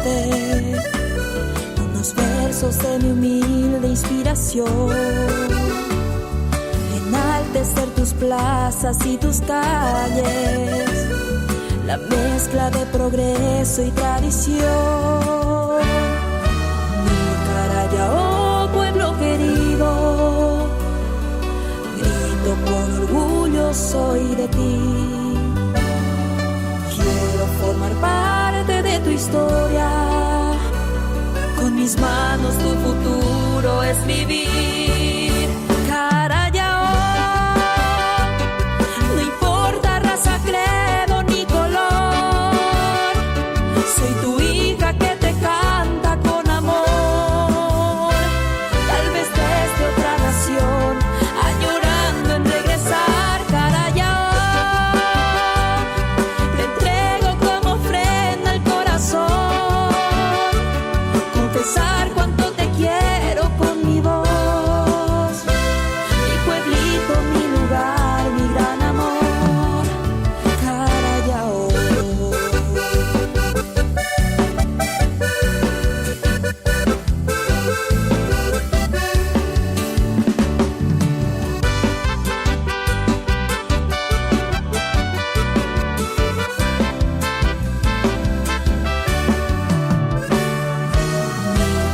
darte unos versos de mi humilde inspiración, enaltecer tus plazas y tus calles, la mezcla de progreso y tradición. Mi Carallao, pueblo querido, grito con orgullo, soy de ti. Quiero formar parte de tu historia, con mis manos tu futuro es vivir. Carallao, no importa raza, credo ni color, soy tu hija que te canta con amor. Tal vez desde otra nación, añorando en regresar. Carallao, te entrego como ofrenda el corazón, confesar cuánto te quiero con mi voz, mi pueblito, mi lugar, mi gran amor. Carallao.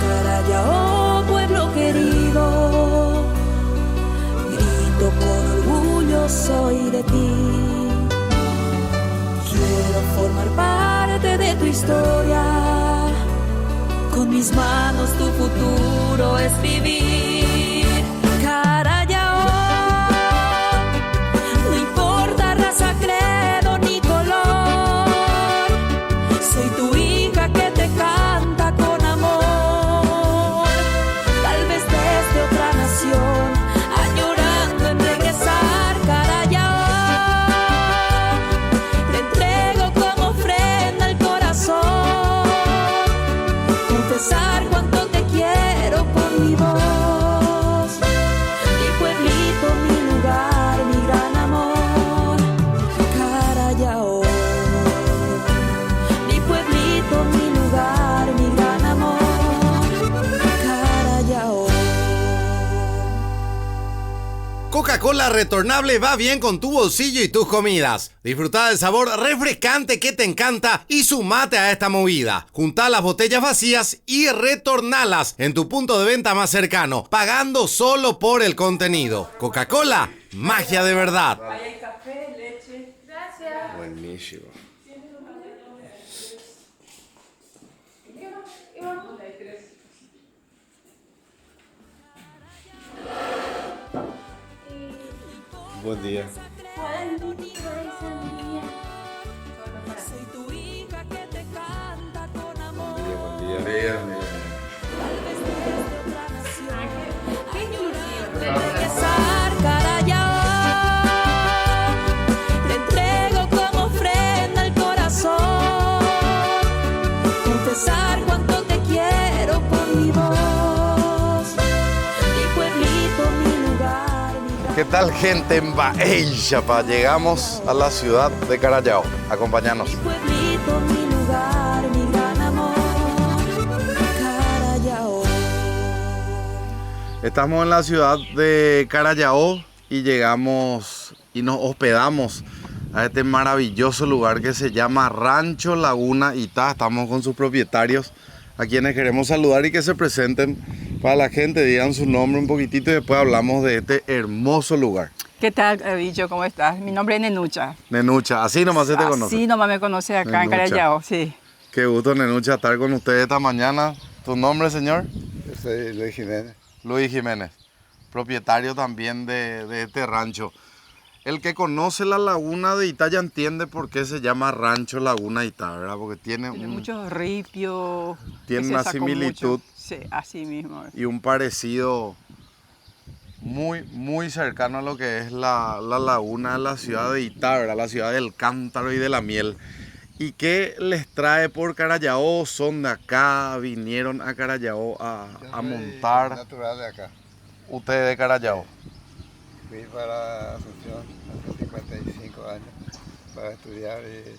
Carallao, pueblo querido, grito con orgullo, soy de ti. Quiero formar parte de tu historia, con mis manos tu futuro es vivir. Carallao, no importa raza, credo ni color, soy tu hija que te canta con amor. Tal vez desde otra nación, añorando en regresar. Carallao, te entrego como ofrenda el corazón, confesar cuánto te quiero con mi voz, mi pueblito, mi lugar, mi gran amor. Carallao, mi pueblito, mi lugar, mi gran amor. Carallao. Coca-Cola retornable va bien con tu bolsillo y tus comidas. Disfruta del sabor refrescante que te encanta y sumate a esta movida. Junta las botellas vacías y retornalas en tu punto de venta más cercano, pagando solo por el contenido. Coca-Cola, magia de verdad. Hay café, leche. Gracias. Buenísimo. Buen día. Soy tu hija que te canta con amor. Buen día. Tal vez desde otra nación, añorando en regresar. Carallao, te entrego como ofrenda el corazón, confesar cuánto te quiero con mi voz, mi pueblito, mi lugar, mi gran. ¿Qué tal, gente en Baixapa? Llegamos a la ciudad de Carallao. Acompáñanos. Mi pueblito, mi lugar, mi gran amor. Carallao. Estamos en la ciudad de Carallao y llegamos y nos hospedamos a este maravilloso lugar que se llama Rancho Laguna Itá. Estamos con sus propietarios, a quienes queremos saludar y que se presenten para la gente, digan su nombre un poquitito y después hablamos de este hermoso lugar. ¿Qué tal, Bicho? ¿Cómo estás? Mi nombre es Nenucha. Nenucha, así nomás se te conoce. Sí, nomás me conoce acá en Nenucha. Carallao, sí. Qué gusto, Nenucha, estar con ustedes esta mañana. ¿Tu nombre, señor? Yo soy Luis Jiménez. Luis Jiménez, propietario también de este rancho. El que conoce la laguna de Itá ya entiende por qué se llama Rancho Laguna Itá, ¿verdad? Porque tiene muchos ripios. tiene que se una sacó similitud. mucho. Sí, así mismo. Y un parecido muy cercano a lo que es la laguna de la ciudad de Itá, ¿verdad? La ciudad del cántaro y de la miel. ¿Y qué les trae por Carallao? ¿Son de acá? ¿Vinieron a Carallao a montar? Natural de acá. ¿Ustedes de Carallao? Fui para Asunción hace 55 años para estudiar y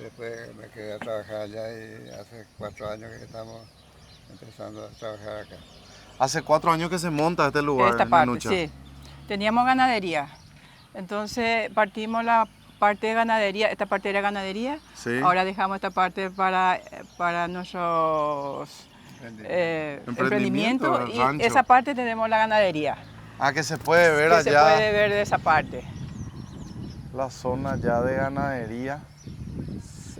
Después me quedé a trabajar allá y hace 4 años que estamos empezando a trabajar acá. Hace 4 años que se monta este lugar Esta en parte, Nenucha. sí. Teníamos ganadería. Entonces partimos la parte de ganadería, esta parte era ganadería. Sí. Ahora dejamos esta parte para nuestros emprendimientos y rancho. esa parte tenemos la ganadería. Ah, que se puede ver Que allá se puede ver de esa parte. la zona ya de ganadería.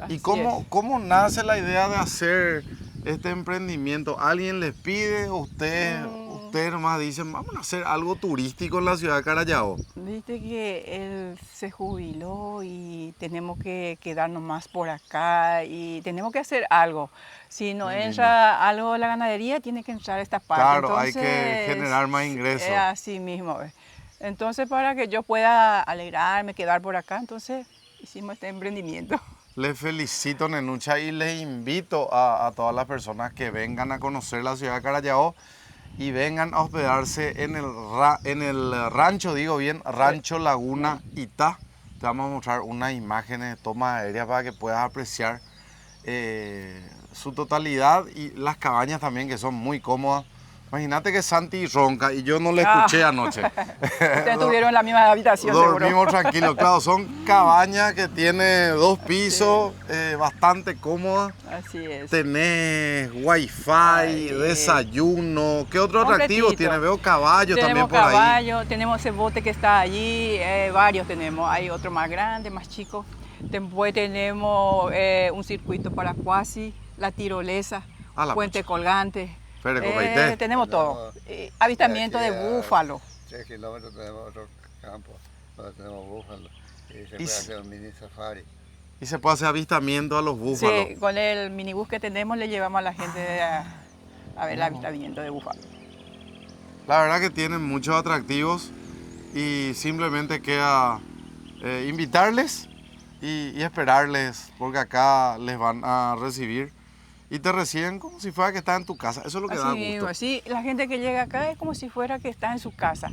Así ¿Y cómo, es. cómo nace la idea de hacer este emprendimiento? ¿Alguien les pide o ustedes nomás dicen, vamos a hacer algo turístico en la ciudad de Carallao? Viste que él se jubiló y tenemos que quedarnos más por acá y tenemos que hacer algo. Si no entra algo de la ganadería, tiene que entrar esta parte. Claro, hay que generar más ingresos. Así mismo. Entonces, para que yo pueda alegrarme, quedar por acá, entonces hicimos este emprendimiento. Les felicito, Nenucha, y les invito a todas las personas que vengan a conocer la ciudad de Carallao y vengan a hospedarse en el rancho, digo bien, Rancho Laguna Itá. Te vamos a mostrar unas imágenes de toma aérea para que puedas apreciar su totalidad y las cabañas también, que son muy cómodas. Imagínate que Santi ronca y yo no le escuché anoche. Ustedes tuvieron en la misma habitación, seguro. Dormimos tranquilos, claro, son cabañas que tienen 2 pisos, bastante cómodas. Así es. Tenés wifi, Ay, desayuno. ¿Qué otro atractivo completito. tiene? Veo caballos también Tenemos por ahí. caballo, tenemos ese bote que está allí, varios tenemos. Hay otro más grande, más chico. Después tenemos un circuito para cuasi, la tirolesa, Ah, la puente colgante. Espere, cocaíte. Tenemos todo. Avistamiento de búfalo. 3 kilómetros tenemos otro campo donde tenemos búfalos y se puede Y hacer un mini safari. Y se puede hacer avistamiento a los búfalos. Sí, con el minibús que tenemos le llevamos a la gente a ver el avistamiento de búfalo. La verdad que tienen muchos atractivos y simplemente queda invitarles y esperarles, porque acá les van a recibir y te reciben como si fuera que estás en tu casa. Eso es lo que da Así gusto. mismo, así la gente que llega acá es como si fuera que está en su casa.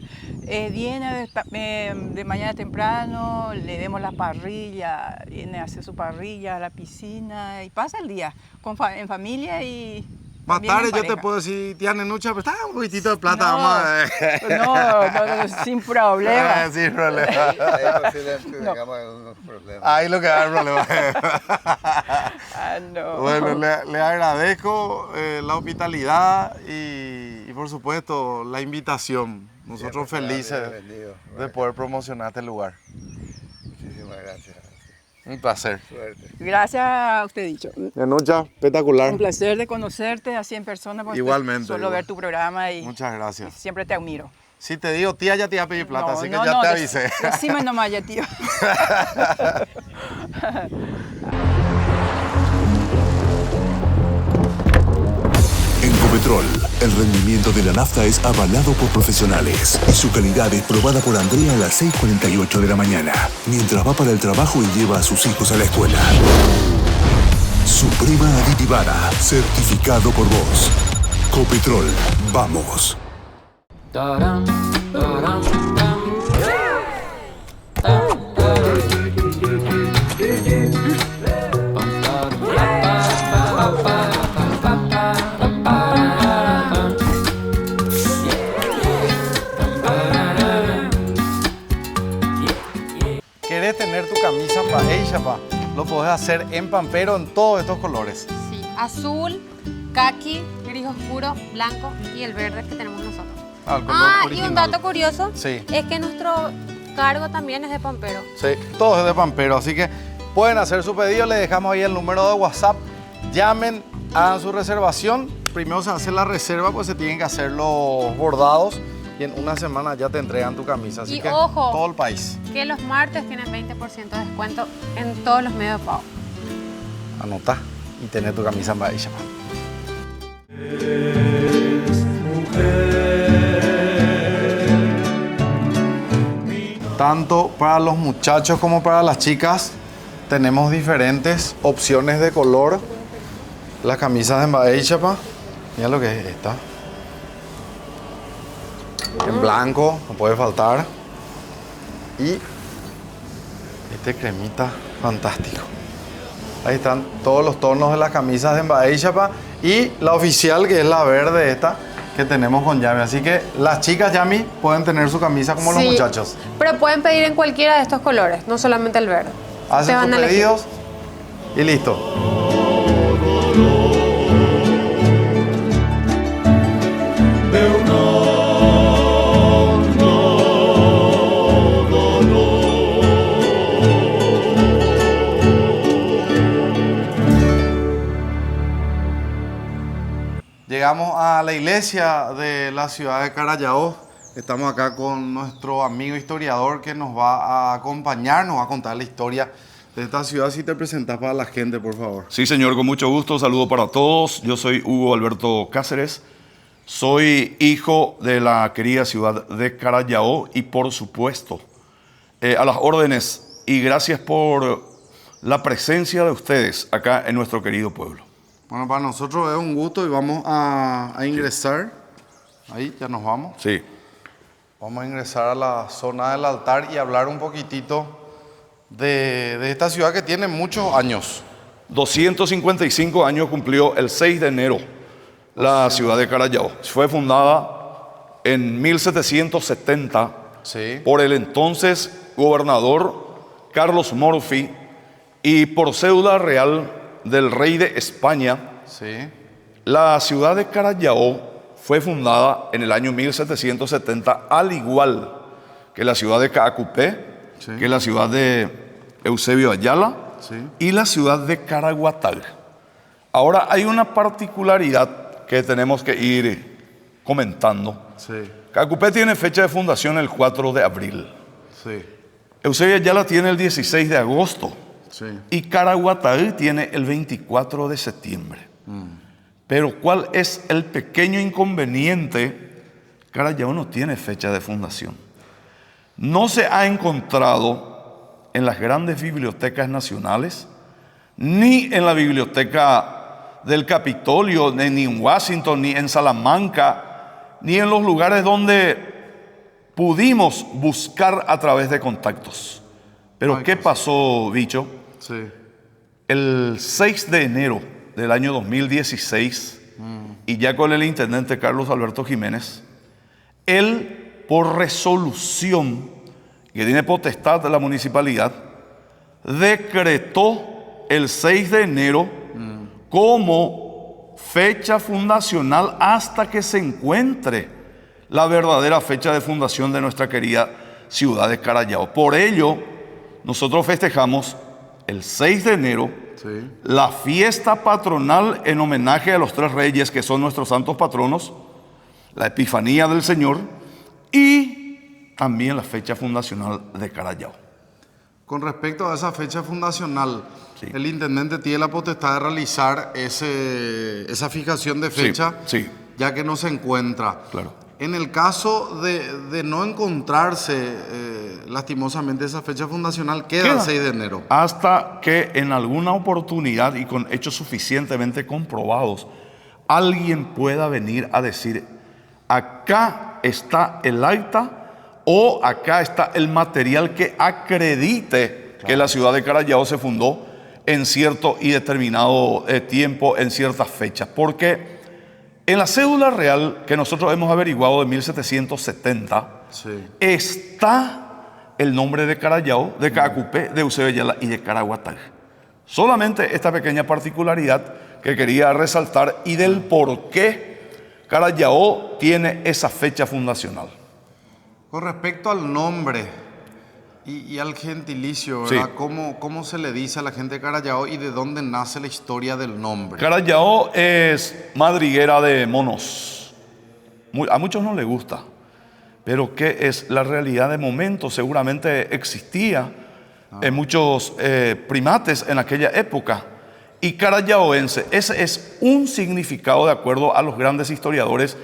Viene de mañana temprano, le demos la parrilla, viene a hacer su parrilla a la piscina y pasa el día en familia y Más también en tarde yo te pareja. puedo decir, tía Nenucha, pero está un poquitito de plata, No, vamos a... no, sin problema. Sin problema. Ahí posiblemente tengamos algunos problemas. Ahí lo que da el problema. Ah, no. Bueno, le agradezco la hospitalidad y por supuesto la invitación. Nosotros Siempre será felices bienvenido. de poder promocionar este lugar. Muchísimas gracias. Un placer. Suerte. Gracias a usted, dicho. Nenucha, espectacular. Un placer de conocerte así en persona. Porque Igualmente, Solo igual. ver tu programa y Muchas gracias. siempre te admiro. Si te digo tía, ya te iba a pedir plata, así que ya te avisé. Decime nomás ya, tío. En Copetrol, el rendimiento de la nafta es avalado por profesionales y su calidad es probada por Andrea a las 6:48 de la mañana, mientras va para el trabajo y lleva a sus hijos a la escuela. Suprema aditivada, certificado por vos. Copetrol, vamos. Taram, taram, tam. ¿Querés tener tu camisa paella, pa? Lo podés hacer en Pampero en todos estos colores. Sí, azul, caqui, gris oscuro, blanco y el verde que tenemos nosotros. Ah, el color Ah, y original. un dato curioso Sí. es que nuestro cargo también es de Pampero. Sí, todo es de Pampero, así que pueden hacer su pedido, les dejamos ahí el número de WhatsApp, llamen, hagan su reservación, primero se hace la reserva, pues se tienen que hacer los bordados y en una semana ya te entregan tu camisa, así Y que ojo. todo el país. Que los martes tienen 20% de descuento en todos los medios de pago. Anota y tener tu camisa en Bahía. Tanto para los muchachos como para las chicas tenemos diferentes opciones de color. Las camisas de Bahía, mira lo que es esta. En blanco, no puede faltar. Y este cremita fantástico. Ahí están todos los tonos de las camisas de Mbae Chapa y la oficial, que es la verde esta, que tenemos con Yami. Así que las chicas, Yami, pueden tener su camisa como los Sí, muchachos. pero pueden pedir en cualquiera de estos colores, no solamente el verde. Se Hacen van sus a elegir. pedidos y listo. Llegamos a la iglesia de la ciudad de Carallao. Estamos acá con nuestro amigo historiador que nos va a acompañar, nos va a contar la historia de esta ciudad. Si te presentas para la gente, por favor. Sí, señor, con mucho gusto. Saludo para todos. Yo soy Hugo Alberto Cáceres. Soy hijo de la querida ciudad de Carallao y, por supuesto, a las órdenes y gracias por la presencia de ustedes acá en nuestro querido pueblo. Bueno, para nosotros es un gusto y vamos a ingresar. Ahí ya nos vamos. Sí. Vamos a ingresar a la zona del altar y hablar un poquitito de esta ciudad que tiene muchos años. 255 años cumplió el 6 de enero la ciudad de Carallao. Fue fundada en 1770 Sí. por el entonces gobernador Carlos Morphy y por cédula real del rey de España. Sí. La ciudad de Carallao fue fundada en el año 1770, al igual que la ciudad de Caacupé, Sí. que la ciudad de Eusebio Ayala Sí. y la ciudad de Caraguatag. Ahora hay una particularidad que tenemos que ir comentando. Sí. Caacupé tiene fecha de fundación el 4 de abril. Sí. Eusebio Ayala tiene el 16 de agosto. Sí. Y Caraguatag tiene el 24 de septiembre. Pero ¿cuál es el pequeño inconveniente? Carallao no tiene fecha de fundación. No se ha encontrado en las grandes bibliotecas nacionales, ni en la biblioteca del Capitolio, ni en Washington, ni en Salamanca, ni en los lugares donde pudimos buscar a través de contactos. Pero Ay, ¿qué pasó, bicho? Sí. El 6 de enero del año 2016, y ya con el intendente Carlos Alberto Jiménez, él, por resolución que tiene potestad de la municipalidad, decretó el 6 de enero como fecha fundacional hasta que se encuentre la verdadera fecha de fundación de nuestra querida ciudad de Carallao. Por ello, nosotros festejamos el 6 de enero Sí. la fiesta patronal en homenaje a los tres reyes que son nuestros santos patronos, la Epifanía del Señor y también la fecha fundacional de Carallao. Con respecto a esa fecha fundacional, Sí. el intendente tiene la potestad de realizar esa fijación de fecha, sí. ya que no se encuentra. Claro. En el caso de no encontrarse lastimosamente esa fecha fundacional, queda el 6 de enero. Hasta que en alguna oportunidad y con hechos suficientemente comprobados, alguien pueda venir a decir, acá está el acta o acá está el material que acredite que la ciudad de Carallao se fundó en cierto y determinado tiempo, en ciertas fechas. Porque en la cédula real que nosotros hemos averiguado de 1770, Sí. está el nombre de Carallao, de Caacupé, de Eusebio Ayala y de Caraguatag. Solamente esta pequeña particularidad que quería resaltar y del por qué Carallao tiene esa fecha fundacional. Con respecto al nombre y al gentilicio, ¿verdad? Sí. ¿Cómo se le dice a la gente de Carallao y de dónde nace la historia del nombre? Carallao es madriguera de monos. A muchos no les gusta, pero ¿qué es la realidad de momento? Seguramente existía en muchos primates en aquella época. Y carayaoense, ese es un significado de acuerdo a los grandes historiadores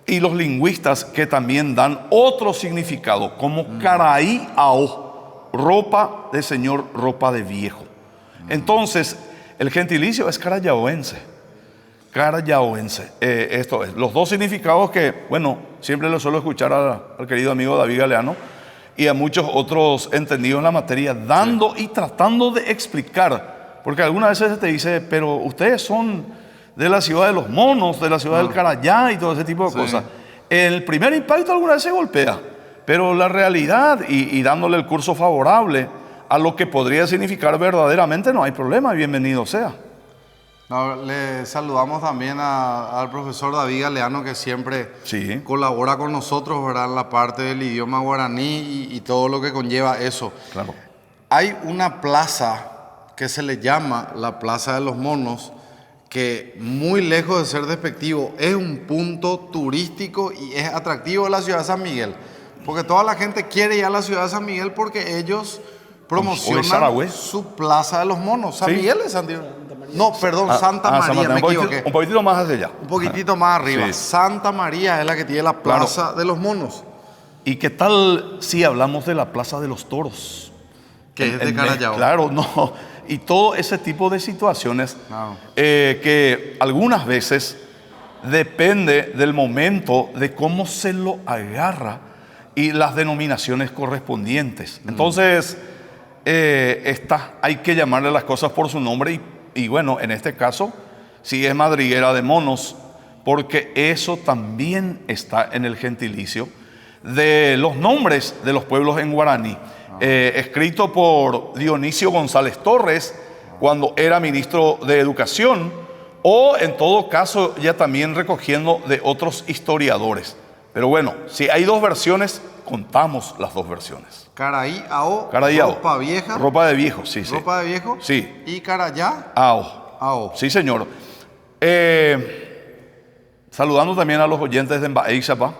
y los lingüistas que también dan otro significado, como caraíao, ropa de señor, ropa de viejo. Entonces, el gentilicio es carayaoense. Carayaoense. Esto es, los dos significados que, bueno, siempre lo suelo escuchar al querido amigo David Galeano y a muchos otros entendidos en la materia, dando y tratando de explicar porque algunas veces te dice, pero ustedes son de la ciudad de los monos, de la ciudad del Carayá y todo ese tipo de cosas. El primer impacto alguna vez se golpea, pero la realidad y dándole el curso favorable a lo que podría significar verdaderamente, no hay problema, bienvenido sea. No, le saludamos también al profesor David Galeano, que siempre colabora con nosotros, ¿verdad?, en la parte del idioma guaraní y todo lo que conlleva eso. Claro. Hay una plaza que se le llama la Plaza de los Monos, que muy lejos de ser despectivo, es un punto turístico y es atractivo de la ciudad de San Miguel. Porque toda la gente quiere ir a la ciudad de San Miguel porque ellos promocionan su Plaza de los Monos. San Miguel es Santiago. No, perdón, Santa María, me equivoqué. Un poquitito más hacia allá. Un poquitito más arriba. Sí. Santa María es la que tiene la Plaza de los Monos. ¿Y qué tal si hablamos de la Plaza de los Toros? Que es de Carayao. Claro, no. Y todo ese tipo de situaciones que algunas veces depende del momento de cómo se lo agarra y las denominaciones correspondientes. Entonces, hay que llamarle las cosas por su nombre y bueno, en este caso, sí es madriguera de monos, porque eso también está en el gentilicio de los nombres de los pueblos en guaraní. Escrito por Dionisio González Torres cuando era ministro de Educación, o en todo caso ya también recogiendo de otros historiadores. Pero bueno, si hay dos versiones, contamos las dos versiones. Carayao, ropa vieja. Ropa de viejo, sí. Ropa de viejo. Sí. Y Carayá. Ao. Sí, señor. Saludando también a los oyentes de Mbaeixapa.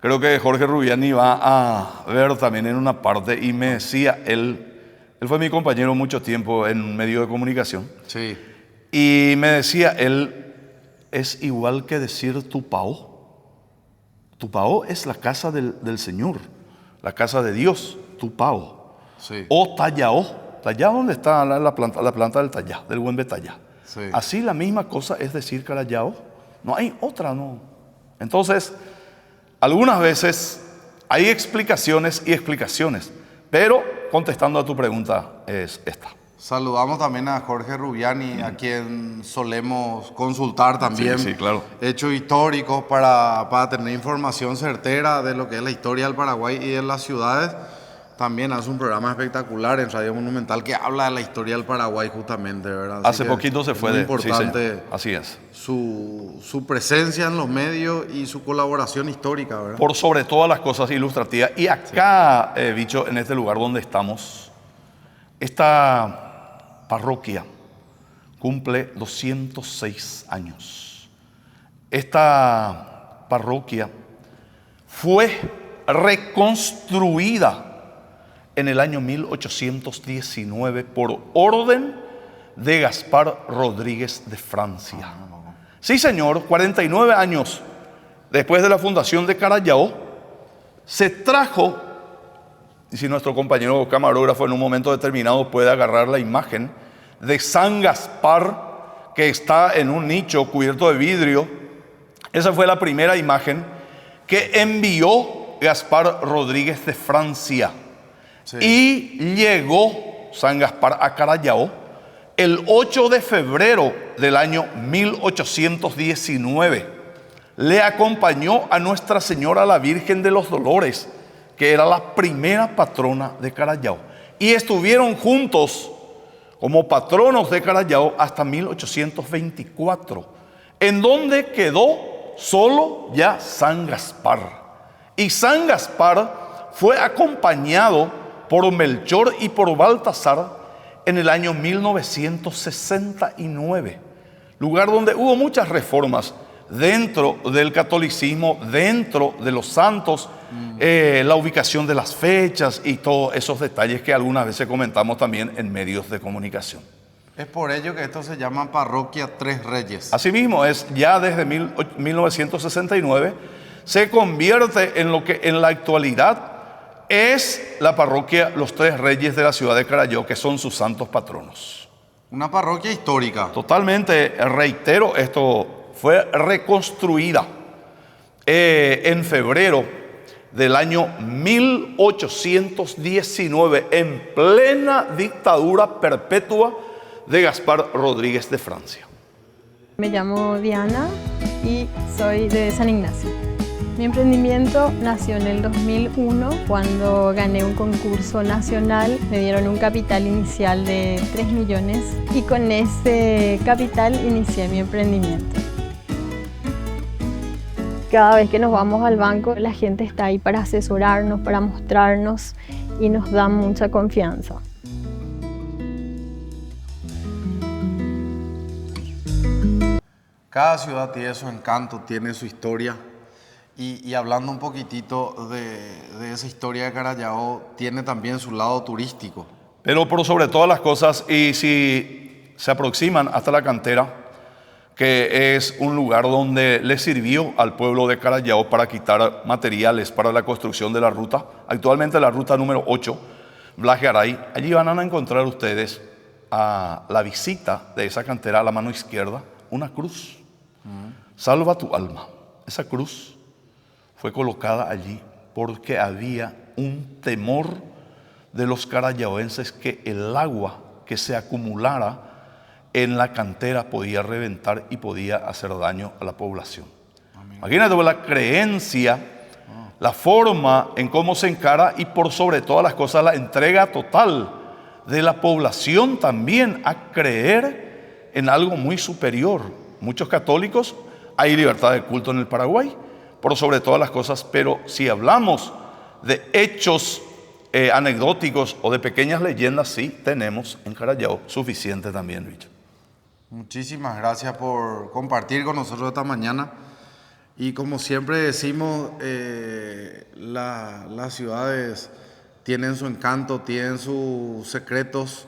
Creo que Jorge Rubiani va a ver también en una parte y me decía, él fue mi compañero mucho tiempo en un medio de comunicación. Sí. Y me decía, él es igual que decir Tupao. Tupao es la casa del Señor, la casa de Dios, Tupao. Sí. O Tallao. Tallao, ¿dónde está la planta del Tallá, del buen Betallá? Sí. Así la misma cosa es decir Carayao. No hay otra, no. Entonces, algunas veces hay explicaciones y explicaciones, pero contestando a tu pregunta es esta. Saludamos también a Jorge Rubiani, a quien solemos consultar también. Sí, claro. Hechos históricos para tener información certera de lo que es la historia del Paraguay y de las ciudades. También hace un programa espectacular en Radio Monumental que habla de la historia del Paraguay justamente, ¿verdad? Hace poquito se fue muy de... importante. Sí, así es. Su presencia en los medios y su colaboración histórica, ¿verdad? Por sobre todas las cosas ilustrativas. Y acá, Bicho, en este lugar donde estamos, esta parroquia cumple 206 años. Esta parroquia fue reconstruida en el año 1819 por orden de Gaspar Rodríguez de Francia. Sí, señor, 49 años después de la fundación de Carayao, se trajo, y si nuestro compañero camarógrafo en un momento determinado puede agarrar la imagen de San Gaspar, que está en un nicho cubierto de vidrio. Esa fue la primera imagen que envió Gaspar Rodríguez de Francia. Sí. Y llegó San Gaspar a Carayao el 8 de febrero del año 1819. Le acompañó a Nuestra Señora la Virgen de los Dolores, que era la primera patrona de Carayao. Y estuvieron juntos como patronos de Carayao hasta 1824, en donde quedó solo ya San Gaspar. Y San Gaspar fue acompañado por Melchor y por Baltasar en el año 1969, lugar donde hubo muchas reformas dentro del catolicismo, dentro de los santos, la ubicación de las fechas y todos esos detalles que algunas veces comentamos también en medios de comunicación. Es por ello que esto se llama Parroquia Tres Reyes. Asimismo, es ya desde 1969 se convierte en lo que en la actualidad es la parroquia Los Tres Reyes de la ciudad de Carayao, que son sus santos patronos. Una parroquia histórica. Totalmente, reitero, esto fue reconstruida en febrero del año 1819, en plena dictadura perpetua de Gaspar Rodríguez de Francia. Me llamo Diana y soy de San Ignacio. Mi emprendimiento nació en el 2001 cuando gané un concurso nacional. Me dieron un capital inicial de 3 millones y con ese capital inicié mi emprendimiento. Cada vez que nos vamos al banco, la gente está ahí para asesorarnos, para mostrarnos y nos da mucha confianza. Cada ciudad tiene su encanto, tiene su historia. Y hablando un poquitito de esa historia de Carallao, tiene también su lado turístico. Pero por sobre todas las cosas, y si se aproximan hasta la cantera, que es un lugar donde le sirvió al pueblo de Carallao para quitar materiales para la construcción de la ruta, actualmente la ruta número 8, Blaje-Aray, allí van a encontrar ustedes a la visita de esa cantera a la mano izquierda, una cruz. Salva tu alma. Esa cruz fue colocada allí porque había un temor de los carayaoenses que el agua que se acumulara en la cantera podía reventar y podía hacer daño a la población. Imagínate la creencia, la forma en cómo se encara y por sobre todas las cosas la entrega total de la población también a creer en algo muy superior. Muchos católicos, hay libertad de culto en el Paraguay, por sobre todas las cosas, pero si hablamos de hechos anecdóticos o de pequeñas leyendas, sí tenemos en Carallao suficiente también, Bicho. Muchísimas gracias por compartir con nosotros esta mañana. Y como siempre decimos, las ciudades tienen su encanto, tienen sus secretos,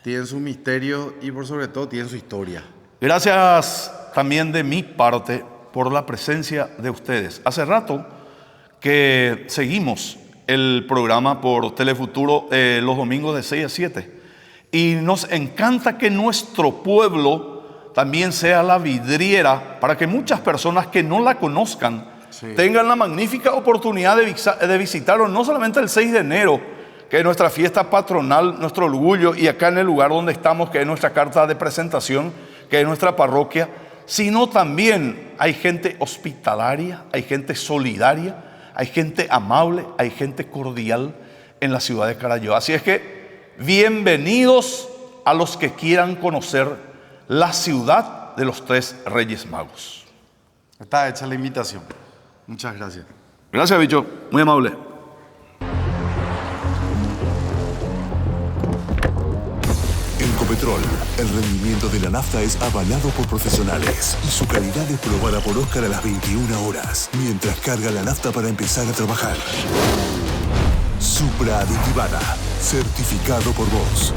tienen su misterio y por sobre todo tienen su historia. Gracias también de mi parte por la presencia de ustedes. Hace rato que seguimos el programa por Telefuturo los domingos de 6 a 7 y nos encanta que nuestro pueblo también sea la vidriera para que muchas personas que no la conozcan tengan la magnífica oportunidad de visitarlo, no solamente el 6 de enero, que es nuestra fiesta patronal, nuestro orgullo, y acá en el lugar donde estamos, que es nuestra carta de presentación, que es nuestra parroquia, sino también hay gente hospitalaria, hay gente solidaria, hay gente amable, hay gente cordial en la ciudad de Carallao. Así es que bienvenidos a los que quieran conocer la ciudad de los tres Reyes Magos. Está hecha la invitación. Muchas gracias. Gracias, Bicho. Muy amable. En Copetrol, el rendimiento de la nafta es avalado por profesionales y su calidad es probada por Oscar a las 21 horas, mientras carga la nafta para empezar a trabajar. Supra aditivada, certificado por vos.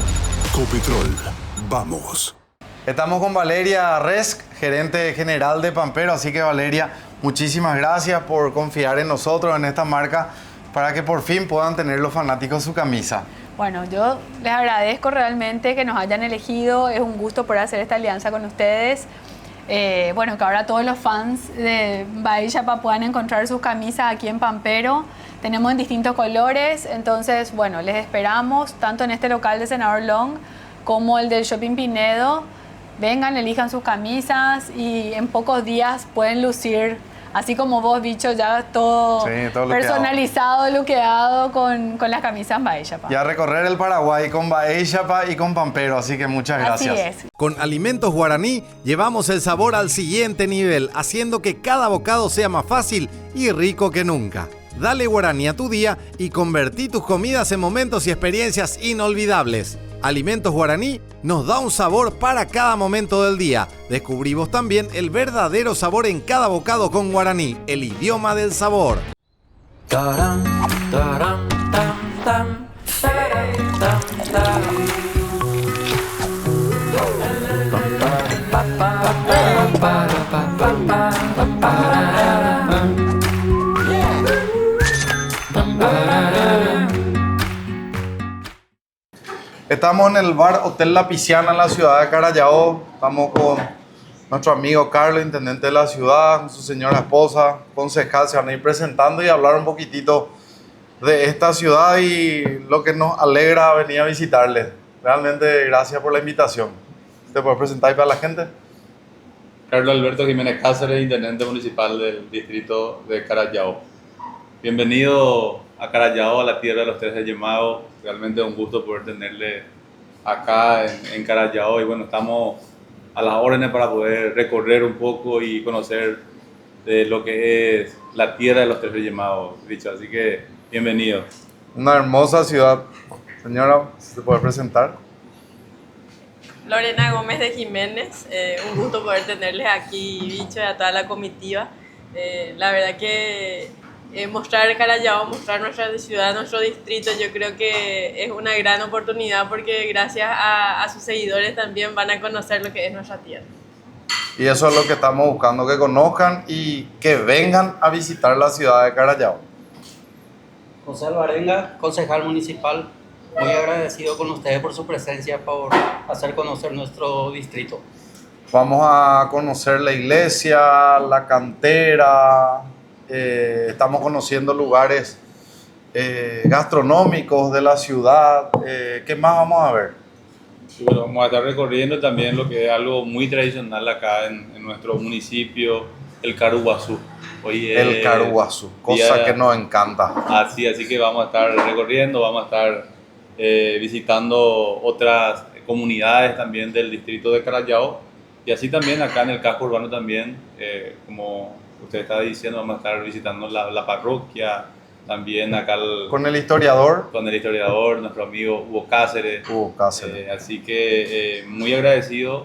Copetrol, vamos. Estamos con Valeria Resk, gerente general de Pampero, así que Valeria, muchísimas gracias por confiar en nosotros, en esta marca, para que por fin puedan tener los fanáticos su camisa. Bueno, yo les agradezco realmente que nos hayan elegido, es un gusto poder hacer esta alianza con ustedes. Bueno, que ahora todos los fans de Bahía Chapa puedan encontrar sus camisas aquí en Pampero. Tenemos en distintos colores, entonces, bueno, les esperamos tanto en este local de Senador Long como el del Shopping Pinedo. Vengan, elijan sus camisas y en pocos días pueden lucir, así como vos, Bicho, ya todo personalizado, luqueado con las camisas Bahía Chapa. Y a recorrer el Paraguay con Bahía Chapa y con Pampero, así que muchas gracias. Así es. Con Alimentos Guaraní llevamos el sabor al siguiente nivel, haciendo que cada bocado sea más fácil y rico que nunca. Dale Guaraní a tu día y convertí tus comidas en momentos y experiencias inolvidables. Alimentos Guaraní nos da un sabor para cada momento del día. Descubrimos también el verdadero sabor en cada bocado con Guaraní, el idioma del sabor. Taram, taram, tam, tam, taram, tam, tam. Estamos en el bar Hotel La Pisciana en la ciudad de Carallao. Estamos con nuestro amigo Carlos, intendente de la ciudad, con su señora esposa, concejal. Se van a ir presentando y hablar un poquitito de esta ciudad y lo que nos alegra venir a visitarles. Realmente gracias por la invitación. ¿Te puedes presentar para la gente? Carlos Alberto Jiménez Cáceres, intendente municipal del distrito de Carayao. Bienvenido a Carayao, a la tierra de los Tres Reyes Magos. Realmente es un gusto poder tenerle acá en Carayao. Y bueno, estamos a las órdenes para poder recorrer un poco y conocer de lo que es la tierra de los Tres Reyes Magos, dicho. Así que bienvenido. Una hermosa ciudad. Señora, ¿se puede presentar? Lorena Gómez de Jiménez, un gusto poder tenerles aquí, Bicho, y a toda la comitiva. La verdad que mostrar Carayao, mostrar nuestra ciudad, nuestro distrito, yo creo que es una gran oportunidad porque gracias a sus seguidores también van a conocer lo que es nuestra tierra. Y eso es lo que estamos buscando, que conozcan y que vengan a visitar la ciudad de Carayao. José Alvarenga, concejal municipal, muy agradecido con ustedes por su presencia, por hacer conocer nuestro distrito. Vamos a conocer la iglesia, la cantera, estamos conociendo lugares gastronómicos de la ciudad. ¿Qué más vamos a ver? Bueno, vamos a estar recorriendo también lo que es algo muy tradicional acá en nuestro municipio, el Caruguazú. Hoy El Caruguazú, cosa que nos encanta. Así que vamos a estar recorriendo, vamos a estar visitando otras comunidades también del distrito de Carayao y así también acá en el casco urbano también, como usted está diciendo, vamos a estar visitando la parroquia, también acá con el historiador. Con el historiador, nuestro amigo Hugo Cáceres. Así que muy agradecido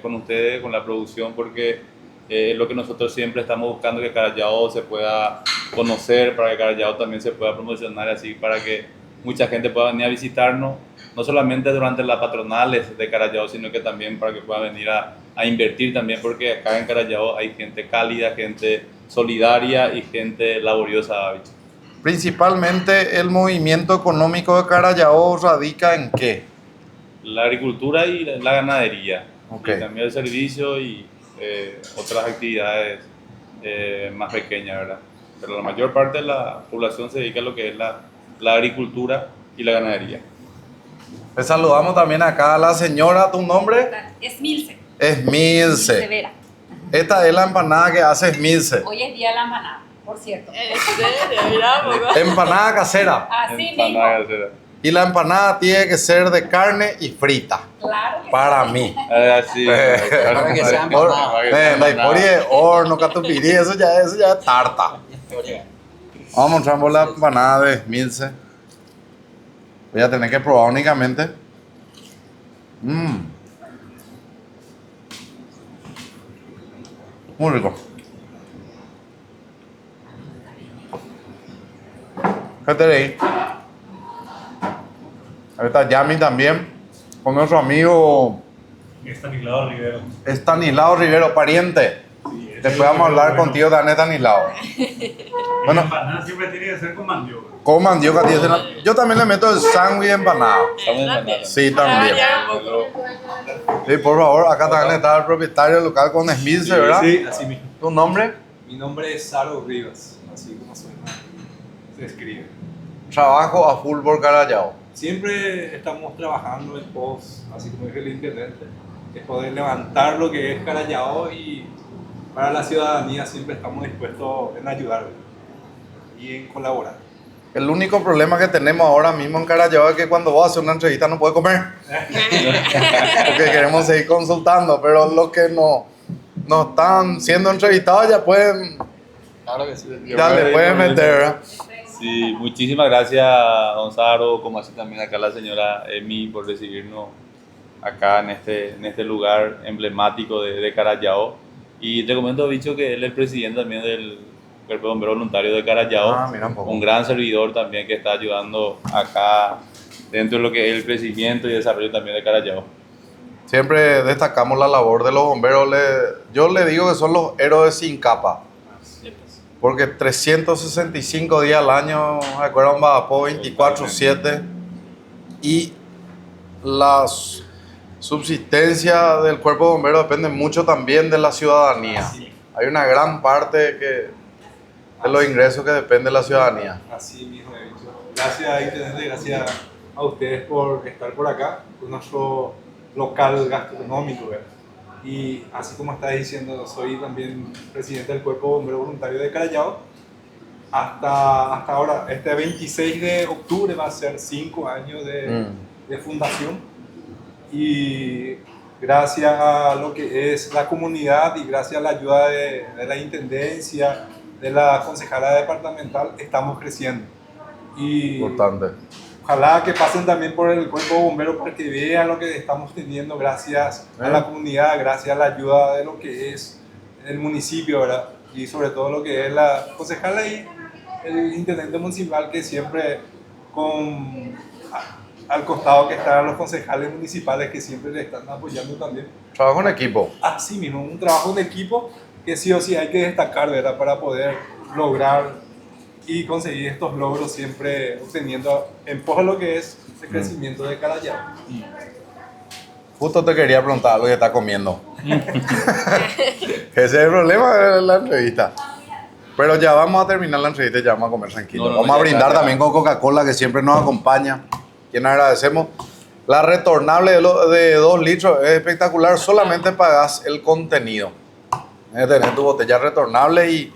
con ustedes, con la producción, porque es lo que nosotros siempre estamos buscando, que Carayao se pueda conocer, para que Carayao también se pueda promocionar, así para que mucha gente pueda venir a visitarnos, no solamente durante las patronales de Carayao, sino que también para que puedan venir a invertir también, porque acá en Carayao hay gente cálida, gente solidaria y gente laboriosa. Principalmente el movimiento económico de Carayao radica en ¿qué? La agricultura y la ganadería, Okay. Y también el servicio y otras actividades más pequeñas, ¿verdad? Pero la mayor parte de la población se dedica a lo que es la agricultura y la ganadería. Le saludamos también acá a la señora, ¿tu nombre? Esmilce. Esmilce. Severa. Esta es la empanada que hace Esmilce. Hoy es día de la empanada, por cierto. ¿En serio? Mira, poco. Empanada casera. Así mismo. Casera. Y la empanada tiene que ser de carne y frita. Claro. Para mí. Así. Para que sea empanada. La historia de horno, catupirí, eso ya es tarta. Vamos a mostrar la empanada de Esmilce. Voy a tener que probar únicamente. Muy rico. ¿Qué tenéis? Ahí está Yami también, con nuestro amigo Estanislao Rivero. Estanislao Rivero, pariente. Después vamos a hablar contigo de Estanislao. Bueno, la empanada siempre tiene que ser con mandioca. Con mandioca. Yo también le meto el sándwich de empanada. Sí, también. Sí, por favor, acá también está el propietario del local con Esmilce, ¿verdad? Sí, así mismo. ¿Tu nombre? Mi nombre es Saro Rivas, así como se escribe. Trabajo a full por Carayao. Siempre estamos trabajando en pos, así como dice el intendente, es poder levantar lo que es Carayao y para la ciudadanía siempre estamos dispuestos en ayudar y en colaborar. El único problema que tenemos ahora mismo en Carayao es que cuando vos haces una entrevista no puedes comer. Porque queremos seguir consultando, pero los que no están siendo entrevistados ya pueden, Claro que sí. ya le pueden meter, ¿verdad? Sí, muchísimas gracias, don Saro, como así también acá la señora Emi por recibirnos acá en este lugar emblemático de Carayao. Y te comento, Bicho, que él es el presidente también del Cuerpo de Bomberos Voluntarios de Carayao, mira un poco. un gran servidor también que está ayudando acá dentro de lo que es el crecimiento y desarrollo también de Carayao. Siempre destacamos la labor de los bomberos. Yo le digo que son los héroes sin capa. Porque 365 días al año, recuerdan, Badapó 24/7. Y la subsistencia del cuerpo de bomberos depende mucho también de la ciudadanía. Hay una gran parte de los ingresos que depende de la ciudadanía. Así mismo he dicho. Gracias, intendente, gracias a ustedes por estar por acá con nuestro local gastronómico, ¿verdad? Y así como estás diciendo, soy también presidente del Cuerpo Bombero Voluntario de Callao. Hasta ahora, este 26 de octubre va a ser 5 años de fundación. Y gracias a lo que es la comunidad y gracias a la ayuda de la Intendencia, de la concejala departamental, estamos creciendo. Y Importante. ojalá que pasen también por el Cuerpo Bombero para que vean lo que estamos teniendo gracias a la comunidad, gracias a la ayuda de lo que es el municipio, ¿verdad? Y sobre todo lo que es la concejala y el intendente municipal, que siempre al costado que están los concejales municipales que siempre le están apoyando también. Trabajo en equipo. Así mismo, un trabajo en equipo que sí o sí hay que destacar, ¿verdad? Para poder lograr y conseguir estos logros, siempre obteniendo en pos de lo que es el crecimiento de Callao. Justo te quería preguntar lo que está comiendo. Ese es el problema de la entrevista. Pero ya vamos a terminar la entrevista y ya vamos a comer tranquilo. Vamos a brindar también con Coca-Cola, que siempre nos acompaña. Quien agradecemos. La retornable de 2 litros es espectacular. Solamente pagas el contenido. Tenés tu botella retornable y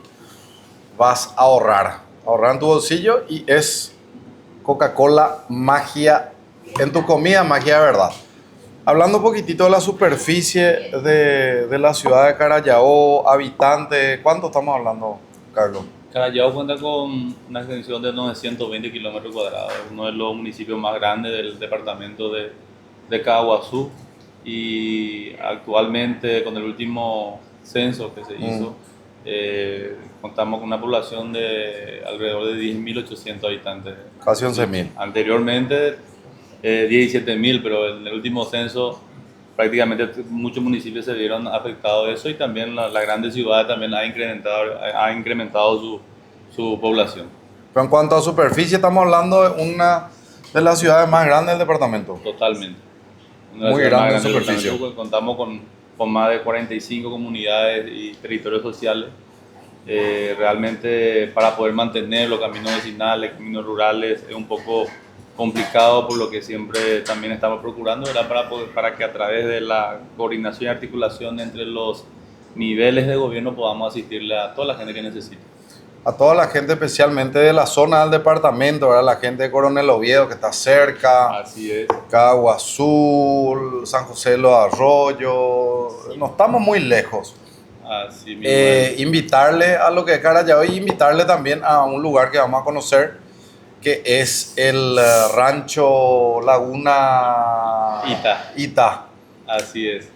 vas a ahorrar. Ahorrar en tu bolsillo, y es Coca-Cola, magia en tu comida, magia de verdad. Hablando un poquitito de la superficie de la ciudad de Callao, habitantes, ¿cuánto estamos hablando, Carlos? Callao cuenta con una extensión de 920 kilómetros cuadrados, uno de los municipios más grandes del departamento de Caguazú, y actualmente con el último censo que se hizo, contamos con una población de alrededor de 10.800 habitantes. Casi 11.000. Anteriormente 17.000, pero en el último censo prácticamente muchos municipios se vieron afectados de eso, y también las grandes ciudades también ha incrementado su población. Pero en cuanto a superficie, estamos hablando de una de las ciudades más grandes del departamento. Totalmente. Muy grande en superficie. Contamos con más de 45 comunidades y territorios sociales. Realmente para poder mantener los caminos vecinales, caminos rurales, es un poco complicado, por lo que siempre también estamos procurando, ¿verdad? Para que a través de la coordinación y articulación entre los niveles de gobierno podamos asistirle a toda la gente que necesita. A toda la gente, especialmente de la zona del departamento, ¿verdad? La gente de Coronel Oviedo, que está cerca. Así es. Caguazú, San José de los Arroyos. No estamos muy lejos. Así mismo. Invitarle a lo que es Callao, y invitarle también a un lugar que vamos a conocer, que es el Rancho Laguna Ita. Así es.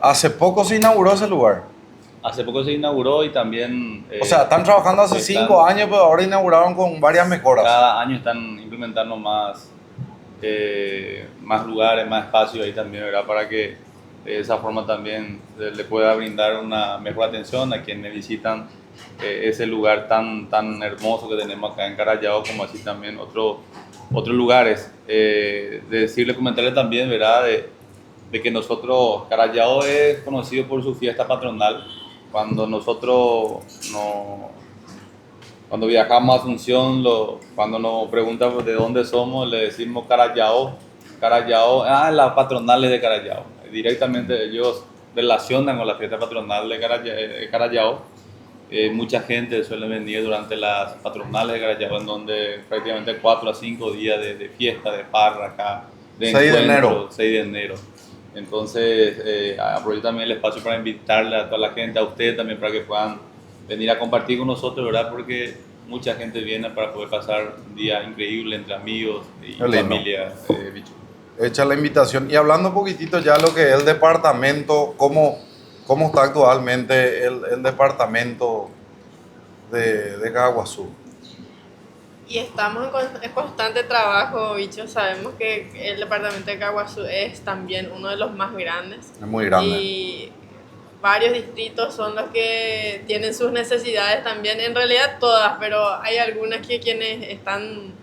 Hace poco se inauguró ese lugar. Hace poco se inauguró, y también... o sea, están trabajando hace 5 años, pero ahora inauguraron con varias mejoras. Cada año están implementando más lugares, más espacios ahí también, ¿verdad? Para que de esa forma también se le pueda brindar una mejor atención a quienes visitan ese lugar tan hermoso que tenemos acá en Callao, como así también otros lugares. Comentarle también, ¿verdad? De que nosotros, Callao es conocido por su fiesta patronal. Cuando cuando viajamos a Asunción, cuando nos preguntan de dónde somos, le decimos Callao, las patronales de Callao. Directamente ellos relacionan con la fiesta patronal de Callao. Mucha gente suele venir durante las patronales de Callao, en donde prácticamente 4 a 5 días de fiesta, de parra acá, de 6 de enero. 6 de enero. Entonces, aprovecho también el espacio para invitarle a toda la gente, a ustedes también, para que puedan venir a compartir con nosotros, ¿verdad? Porque mucha gente viene para poder pasar un día increíble entre amigos y familia. Hecha la invitación. Y hablando un poquitito ya de lo que es el departamento, ¿cómo está actualmente el departamento de Caguazú? Y estamos en constante trabajo, bicho. Sabemos que el departamento de Caguazú es también uno de los más grandes. Es muy grande. Y varios distritos son los que tienen sus necesidades también. En realidad todas, pero hay algunas que quienes están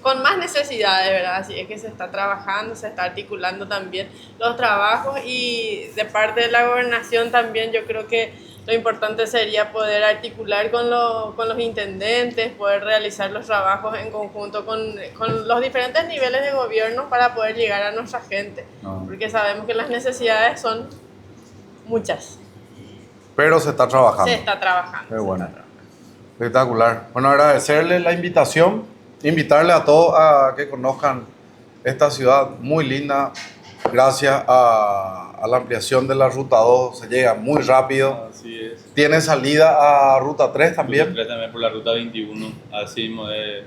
con más necesidades, ¿verdad? Así es que se está trabajando, se está articulando también los trabajos, y de parte de la gobernación también yo creo que lo importante sería poder articular con los intendentes, poder realizar los trabajos en conjunto con los diferentes niveles de gobierno para poder llegar a nuestra gente, porque sabemos que las necesidades son muchas. Pero se está trabajando. Se está trabajando. Qué bueno. Espectacular. Bueno, agradecerle la invitación, invitarle a todos a que conozcan esta ciudad muy linda. Gracias a la ampliación de la Ruta 2 se llega muy rápido. Así es. ¿Tiene salida a Ruta 3 también? Ruta 3 también por la Ruta 21. Así mismo he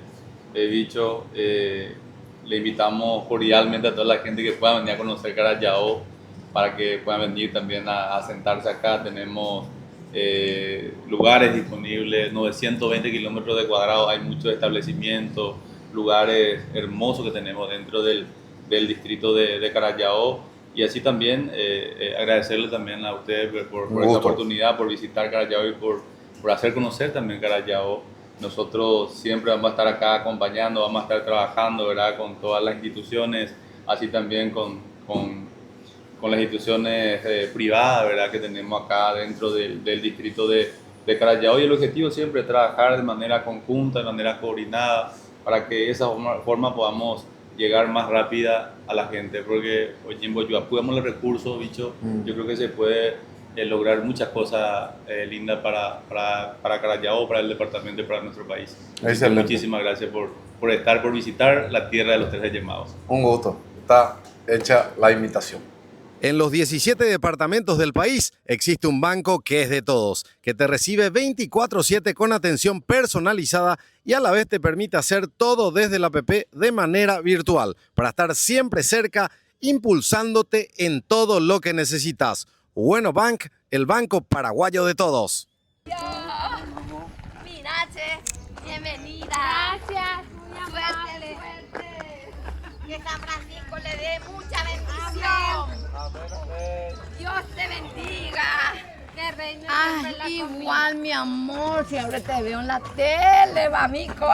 dicho, le invitamos cordialmente a toda la gente que pueda venir a conocer Carayao para que puedan venir también a sentarse acá. Tenemos lugares disponibles, 920 kilómetros de cuadrados, hay muchos establecimientos, lugares hermosos que tenemos dentro del distrito de Carayao, y así también agradecerle también a ustedes por esta oportunidad, por visitar Carayao y por hacer conocer también Carayao. Nosotros siempre vamos a estar acá acompañando, vamos a estar trabajando, ¿verdad?, con todas las instituciones, así también con las instituciones privadas, ¿verdad?, que tenemos acá dentro del distrito de Carayao, y el objetivo siempre es trabajar de manera conjunta, de manera coordinada, para que de esa forma podamos llegar más rápida a la gente, porque hoy en Boyuapú tenemos los recursos, bicho, yo creo que se puede lograr muchas cosas lindas para Carayao, para el departamento y para nuestro país. Muchísimas gracias por estar, por visitar la tierra de los 13 llamados. Un gusto, está hecha la invitación. En los 17 departamentos del país existe un banco que es de todos, que te recibe 24/7 con atención personalizada y a la vez te permite hacer todo desde la app de manera virtual, para estar siempre cerca, impulsándote en todo lo que necesitas. Bueno Bank, el banco paraguayo de todos. Mirache, bienvenida. Gracias. Suerte. Que San Francisco le dé mucha bendición. Dios te bendiga. Que reine igual, mi amor, siempre te veo en la tele, mamico.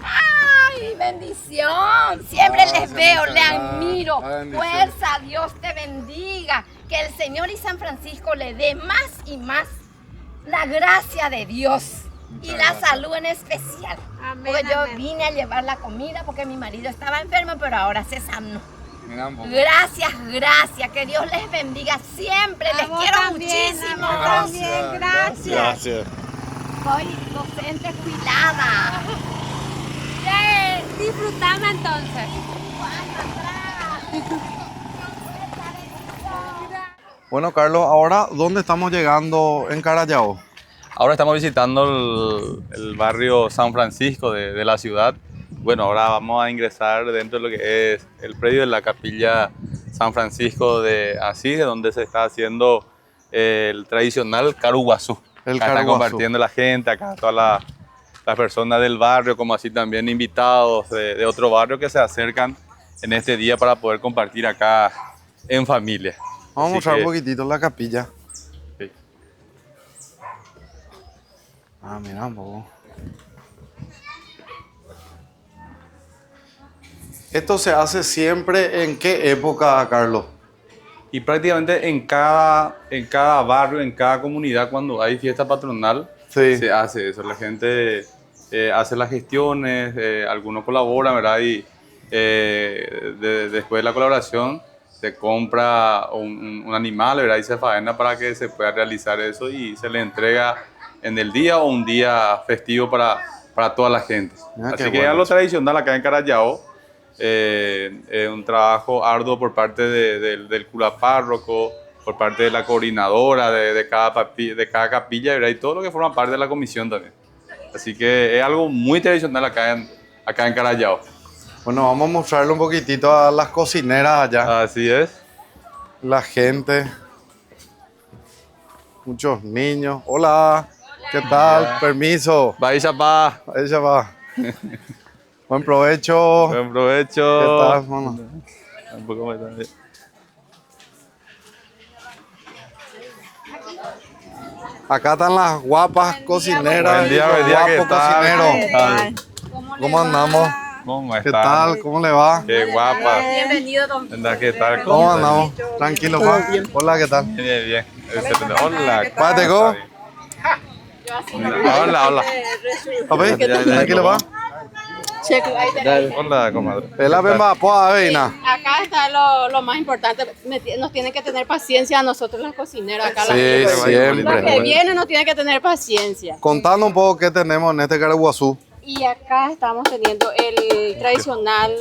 ¡Ay, bendición! Siempre les veo, les admiro. Fuerza, Dios te bendiga. Que el Señor y San Francisco le dé más y más la gracia de Dios. Y la salud en especial. Amén, porque yo vine a llevar la comida porque mi marido estaba enfermo, pero ahora se sanó. Gracias, gracias. Que Dios les bendiga siempre. Les quiero muchísimo. Gracias. Soy docente jubilada. Disfrutame entonces. Bueno, Carlos, ahora, ¿dónde estamos llegando en Carayao? Ahora estamos visitando el barrio San Francisco de la ciudad. Bueno, ahora vamos a ingresar dentro de lo que es el predio de la capilla San Francisco de Asís, donde se está haciendo el tradicional caruguazú. Acá está compartiendo la gente, acá todas las personas del barrio, como así también invitados de otro barrio que se acercan en este día para poder compartir acá en familia. Vamos a mostrar un poquitito la capilla. Sí. Mira un poco. ¿Esto se hace siempre en qué época, Carlos? Y prácticamente en cada barrio, en cada comunidad, cuando hay fiesta patronal, se hace eso. La gente hace las gestiones, algunos colaboran, ¿verdad? Y después de la colaboración se compra un animal, ¿verdad? Y se faena para que se pueda realizar eso y se le entrega en el día o un día festivo para toda la gente. Así que es algo tradicional acá en Carayao. Un trabajo arduo por parte del cura párroco, por parte de la coordinadora de cada capilla, ¿verdad? Y todo lo que forma parte de la comisión también. Así que es algo muy tradicional acá en Carayao. Bueno, vamos a mostrarle un poquitito a las cocineras allá. Así es. La gente. Muchos niños. Hola. ¿Qué tal? Permiso. Bye, chapá. Bye, chapá. Buen provecho. Buen provecho. ¿Qué tal, mano? Un poco más tarde. Acá están las guapas cocineras. Buen día, ¿qué tal? ¿Cómo andamos? ¿Cómo ¿Qué tal? ¿Cómo le va? Qué guapa. Bienvenido, don. ¿Qué tal? ¿Cómo andamos? Tranquilo, pa. Hola, ¿qué tal? Bien. Hola. ¿Pático? Yo así Hola, hola. A ver, ¿qué le va? Hola, comadre. La bemba, aveina. Acá está lo más importante. Nos tienen que tener paciencia a nosotros los cocineros. Acá Sí, siempre. Los que vienen nos tienen que tener paciencia. Contando un poco qué tenemos en este Caraguazú. Y acá estamos teniendo el tradicional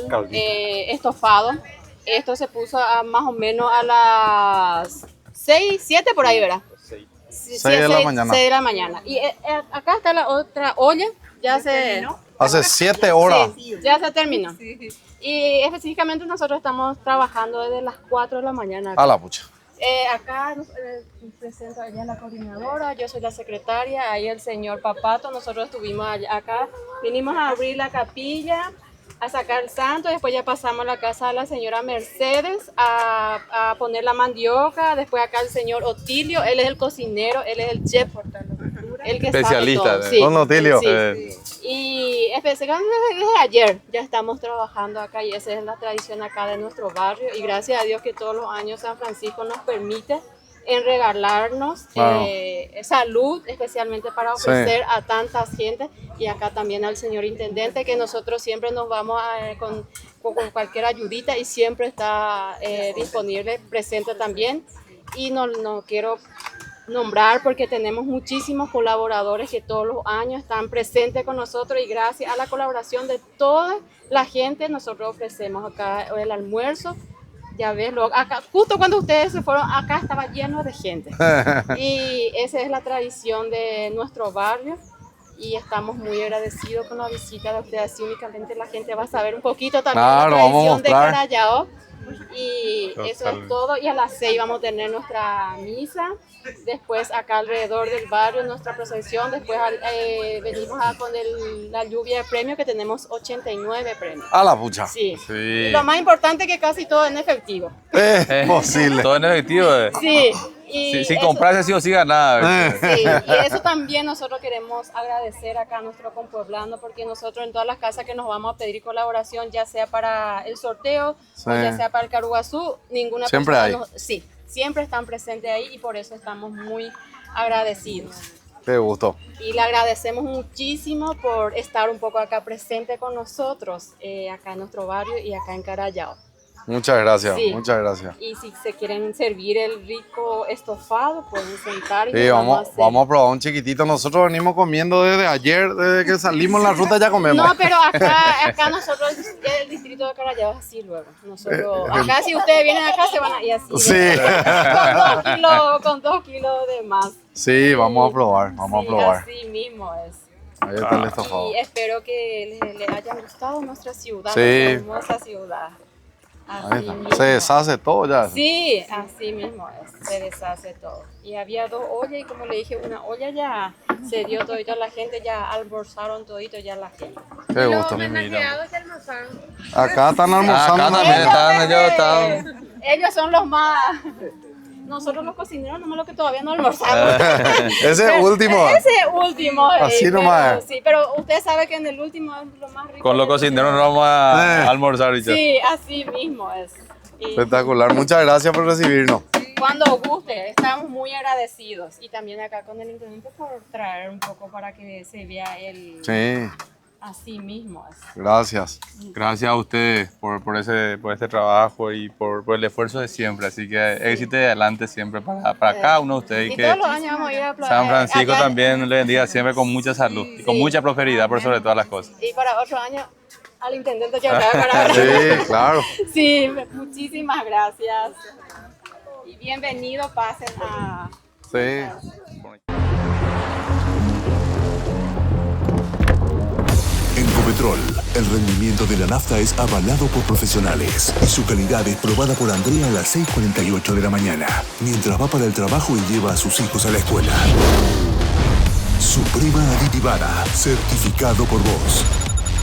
estofado. Esto se puso más o menos a las 6, 7 por ahí, ¿verdad? 6 de la mañana. 6 de la mañana. Y acá está la otra olla. Ya se... Hace 7 horas. Sí, ya se terminó. Y específicamente nosotros estamos trabajando desde las 4 de la mañana. A la pucha. Acá nos presento allá la coordinadora, yo soy la secretaria, ahí el señor Papato, nosotros estuvimos acá, vinimos a abrir la capilla, a sacar el santo, después ya pasamos a la casa de la señora Mercedes a poner la mandioca, después acá el señor Otilio, él es el cocinero, él es el chef, el que especialista, sabe todo. Sí, don Otilio. Sí. Y especialmente desde ayer ya estamos trabajando acá y esa es la tradición acá de nuestro barrio y gracias a Dios que todos los años San Francisco nos permite regalarnos salud, especialmente para ofrecer a tantas gente y acá también al señor intendente que nosotros siempre nos vamos con cualquier ayudita y siempre está disponible, presente también y no quiero nombrar porque tenemos muchísimos colaboradores que todos los años están presentes con nosotros y gracias a la colaboración de toda la gente nosotros ofrecemos acá el almuerzo. Ya ves, acá, justo cuando ustedes se fueron, acá estaba lleno de gente. Y esa es la tradición de nuestro barrio y estamos muy agradecidos con la visita de ustedes. Así únicamente la gente va a saber un poquito también la tradición de Carallao. Y eso es todo. Y a las 6 vamos a tener nuestra misa. Después acá alrededor del barrio nuestra procesión. Después venimos con la lluvia de premios que tenemos 89 premios. A la pucha. Sí. Lo más importante es que casi todo en efectivo. Es posible. Todo en efectivo. Sí. Y si comprarse sí o sí ganada. Sí, y eso también nosotros queremos agradecer acá a nuestro compueblano porque nosotros en todas las casas que nos vamos a pedir colaboración, ya sea para el sorteo o ya sea para el Caraguazú, ninguna siempre persona siempre están presentes ahí y por eso estamos muy agradecidos. Qué gusto. Y le agradecemos muchísimo por estar un poco acá presente con nosotros, acá en nuestro barrio y acá en Carallao. Muchas gracias, Sí. muchas gracias. Y si se quieren servir el rico estofado, pueden sentar y Sí, vamos a probar un chiquitito. Nosotros venimos comiendo desde ayer, desde que salimos en la ruta ya comemos. No, pero acá nosotros, el distrito de Carallao es así luego. Nosotros, acá si ustedes vienen acá se van a ir así. Sí. con 2 kilos de más. Sí, vamos a probar, vamos a probar. Así mismo es. Ahí está el estofado. Y espero que les haya gustado nuestra ciudad, Sí. nuestra hermosa ciudad. Ahí está. Se deshace todo ya. Sí, así mismo es, se deshace todo. Y había 2 ollas y como le dije, una olla ya se dio todito a la gente, ya almorzaron todito ya la gente. Qué gusto. ¿Qué almorzaron? Acá están almorzando. Acá también están. Ellos son los más... Nosotros los cocineros nomás lo que todavía no almorzamos. Ese último. Ese último. Así nomás. Sí, pero usted sabe que en el último es lo más rico. Con los cocineros no vamos a almorzar ahorita. Sí, así mismo es. Y Espectacular. Muchas gracias por recibirnos. cuando guste, estamos muy agradecidos. Y también acá con el intendente por traer un poco para que se vea el... Sí. Así mismo es. Gracias. Gracias a ustedes por este trabajo y por el esfuerzo de siempre. Así que éxito y adelante siempre para cada uno de ustedes. Y que todos los años vamos a ir a San Francisco acá. también le bendiga siempre con mucha salud y con mucha prosperidad por sobre todas las cosas. Y para otro año al intendente que acaba para Sí, claro. Sí, muchísimas gracias. Y bienvenido, pasen a... Sí. En Copetrol, el rendimiento de la nafta es avalado por profesionales y su calidad es probada por Andrea a las 6:48 de la mañana, mientras va para el trabajo y lleva a sus hijos a la escuela. Suprema Aditivada, certificado por vos.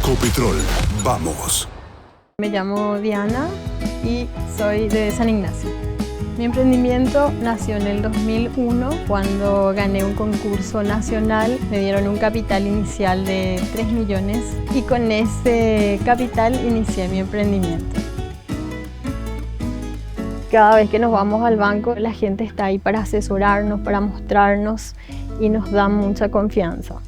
Copetrol, vamos. Me llamo Diana y soy de San Ignacio. Mi emprendimiento nació en el 2001 cuando gané un concurso nacional. Me dieron un capital inicial de 3 millones y con ese capital inicié mi emprendimiento. Cada vez que nos vamos al banco, la gente está ahí para asesorarnos, para mostrarnos y nos dan mucha confianza.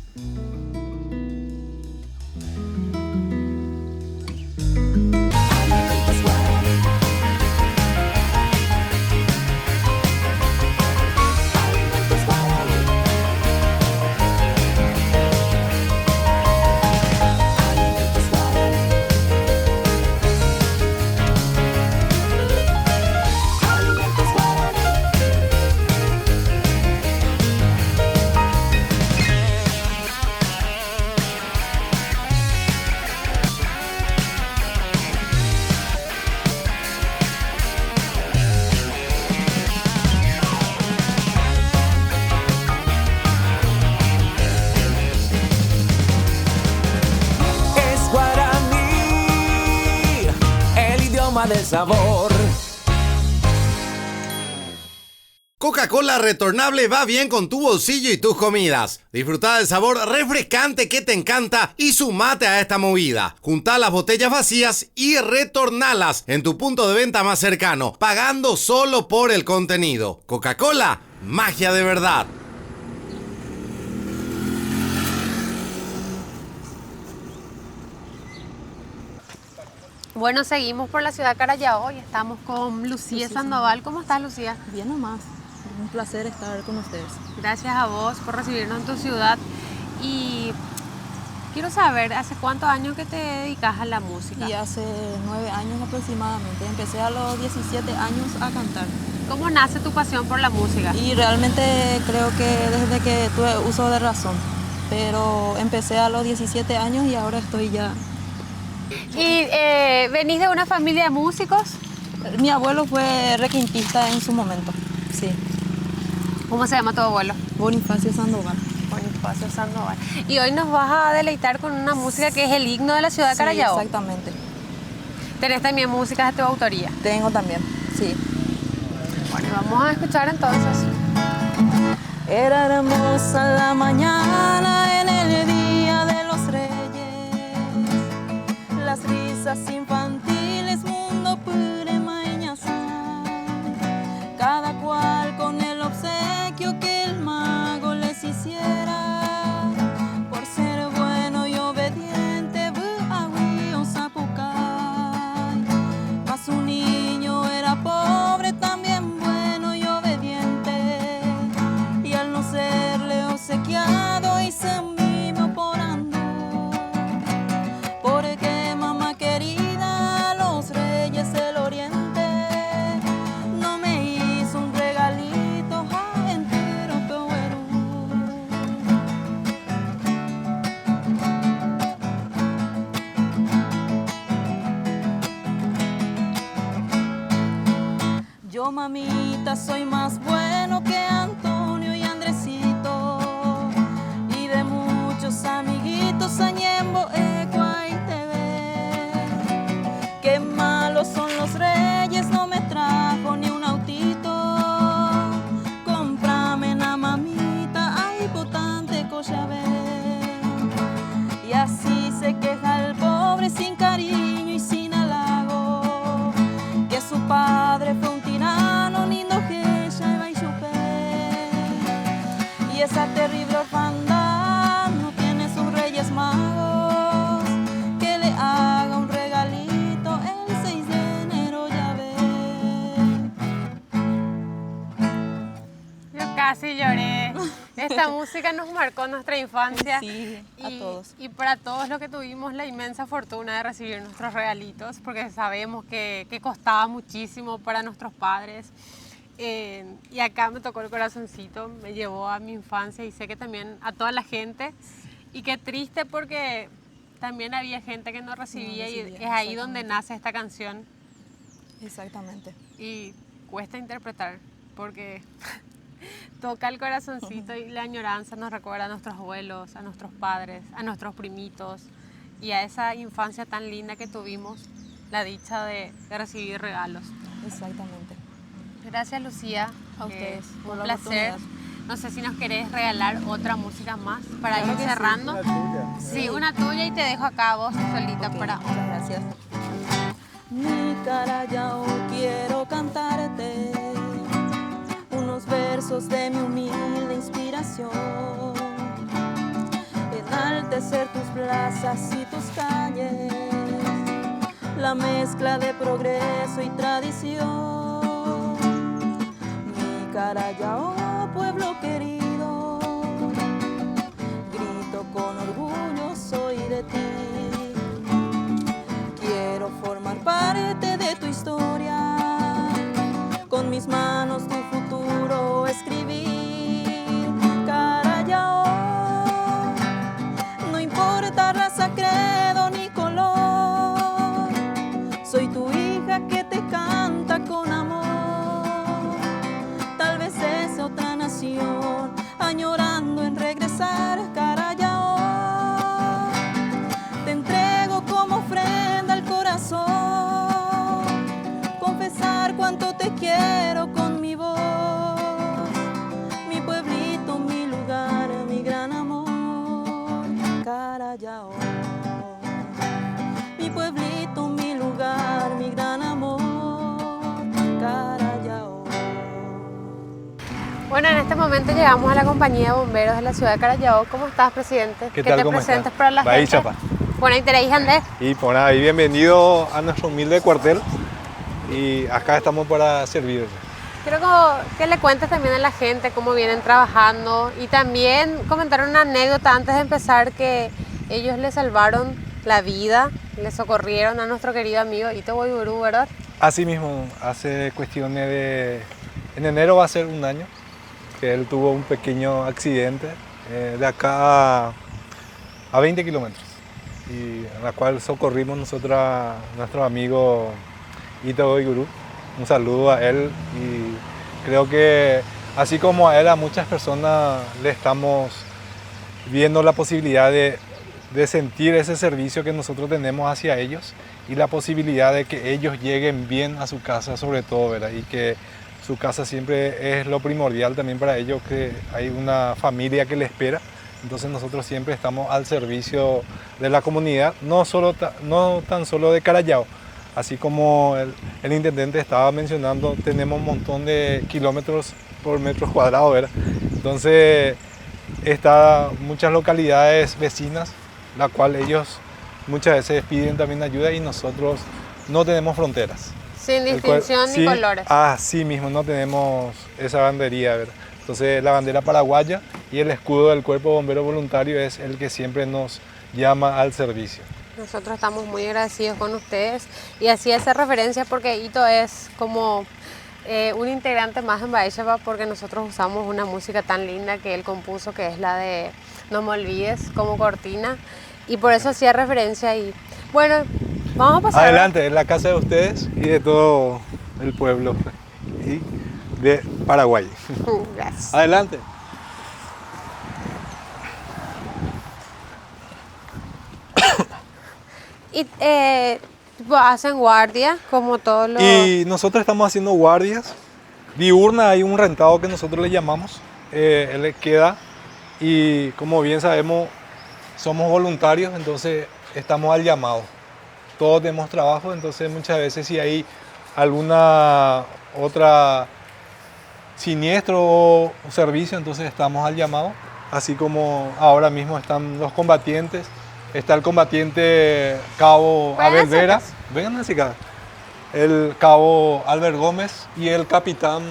Del sabor. Coca-Cola retornable va bien con tu bolsillo y tus comidas. Disfruta del sabor refrescante que te encanta y sumate a esta movida. Junta las botellas vacías y retornalas en tu punto de venta más cercano, pagando solo por el contenido. Coca-Cola, magia de verdad. Bueno, seguimos por la ciudad de Carallao y estamos con Lucía Sandoval. ¿Cómo estás, Lucía? Bien nomás. Un placer estar con ustedes. Gracias a vos por recibirnos en tu ciudad. Y quiero saber, ¿hace cuántos años que te dedicas a la música? Y hace 9 años aproximadamente. Empecé a los 17 años a cantar. ¿Cómo nace tu pasión por la música? Y realmente creo que desde que tuve uso de razón. Pero empecé a los 17 años y ahora estoy ya... ¿Y venís de una familia de músicos? Mi abuelo fue requintista en su momento, sí. ¿Cómo se llama tu abuelo? Bonifacio Sandoval. Bonifacio Sandoval. Y hoy nos vas a deleitar con una música que es el himno de la ciudad de Carallao. Sí, exactamente. ¿Tenés también músicas de tu autoría? Tengo también, sí. Bueno, vamos a escuchar entonces. Era hermosa la mañana en el día de los reyes. Las risas infantiles, mundo pure mañazán. Cada cual con el obsequio que el mago les hiciera. Por ser bueno y obediente, buagüío zapucay. Mas un niño era pobre, también bueno y obediente. Y al no serle obsequiado, hice un mimo por andar. Porque mamá querida, los reyes del oriente no me hizo un regalito entero, pero yo, mamita, soy más bueno que Antonio y Andresito, y de muchos amiguitos añembo qué malos son los reyes, no me trajo ni un autito. Cómprame na mamita, ay, potante coyabé. Y así se queja el pobre sin cariño y sin halago, que su padre fue un tirano, nindo que ella iba y chupé. Y esa terrible orfandad no tiene sus reyes magos, que le haga un regalito. Casi lloré. Esta música nos marcó nuestra infancia. Sí, a todos. Y para todos los que tuvimos la inmensa fortuna de recibir nuestros regalitos, porque sabemos que costaba muchísimo para nuestros padres. Y acá me tocó el corazoncito, me llevó a mi infancia y sé que también a toda la gente. Y qué triste porque también había gente que no recibía y es ahí donde nace esta canción. Exactamente. Y cuesta interpretar porque... toca el corazoncito y la añoranza nos recuerda a nuestros abuelos, a nuestros padres, a nuestros primitos y a esa infancia tan linda que tuvimos, la dicha de recibir regalos. Exactamente. Gracias, Lucía. A ustedes. Un placer. No sé si nos querés regalar otra música más para ir cerrando. Sí. Una tuya. Sí, una tuya y te dejo acá vos solita para... Muchas gracias. Mi Carallao, quiero cantarte unos versos de mi humilde inspiración, enaltecer tus plazas y tus calles, la mezcla de progreso y tradición. Mi Carallao, pueblo querido, grito con orgullo, soy de ti. Quiero formar parte de tu historia, con mis manos tu futuro escribir. Carallao, no importa raza, credo ni color, soy tu hija que te canta con amor. Tal vez es otra nación añorando en regresar. Carallao, te entrego como ofrenda al corazón, confesar cuánto te quiero con mi voz. Mi pueblito, mi lugar, mi gran amor. Carallao, mi pueblito, mi lugar, mi gran amor. Carallao. Bueno, en este momento llegamos a la compañía de bomberos de la ciudad de Carallao. ¿Cómo estás, presidente? ¿Qué Que tal? te ¿Cómo presentes estás? para la Bahí gente. Chapa. Bueno, y tenéis Andrés. Y por ahí, bienvenido a nuestro humilde cuartel. Y acá estamos para servirles. Quiero que le cuentes también a la gente cómo vienen trabajando y también comentar una anécdota antes de empezar, que ellos le salvaron la vida, le socorrieron a nuestro querido amigo Ito Boiburu, ¿verdad? Así mismo, hace cuestiones de... En enero va a ser un año que él tuvo un pequeño accidente de acá a 20 kilómetros, y en la cual socorrimos nosotros a nuestro amigo Ito Boiburu. Un saludo a él, y creo que así como a él, a muchas personas le estamos viendo la posibilidad de sentir ese servicio que nosotros tenemos hacia ellos, y la posibilidad de que ellos lleguen bien a su casa sobre todo, ¿verdad? Y que su casa siempre es lo primordial también para ellos, que hay una familia que le espera. Entonces nosotros siempre estamos al servicio de la comunidad, no tan solo de Carallao. Así como el intendente estaba mencionando, tenemos un montón de kilómetros por metros cuadrados, ¿verdad? Entonces, muchas localidades vecinas, la cual ellos muchas veces piden también ayuda, y nosotros no tenemos fronteras. Sin distinción ni colores. Así mismo, no tenemos esa bandería, ¿verdad? Entonces, la bandera paraguaya y el escudo del Cuerpo Bombero Voluntario es el que siempre nos llama al servicio. Nosotros estamos muy agradecidos con ustedes, y así hace referencia porque Ito es como un integrante más en Bahí Chapa, porque nosotros usamos una música tan linda que él compuso, que es la de No me olvides, como cortina, y por eso hacía referencia. Y bueno, vamos a pasar. Adelante, es la casa de ustedes y de todo el pueblo y de Paraguay. Gracias. Adelante. Y hacen guardia como todos los... Y nosotros estamos haciendo guardias diurnas. Hay un rentado que nosotros le llamamos, él queda, y como bien sabemos somos voluntarios, entonces estamos al llamado. Todos tenemos trabajo, entonces muchas veces si hay alguna otra siniestro o servicio, entonces estamos al llamado. Así como ahora mismo están los combatientes. Está el combatiente Cabo Abel Vera, vengan así acá, el Cabo Albert Gómez y el capitán...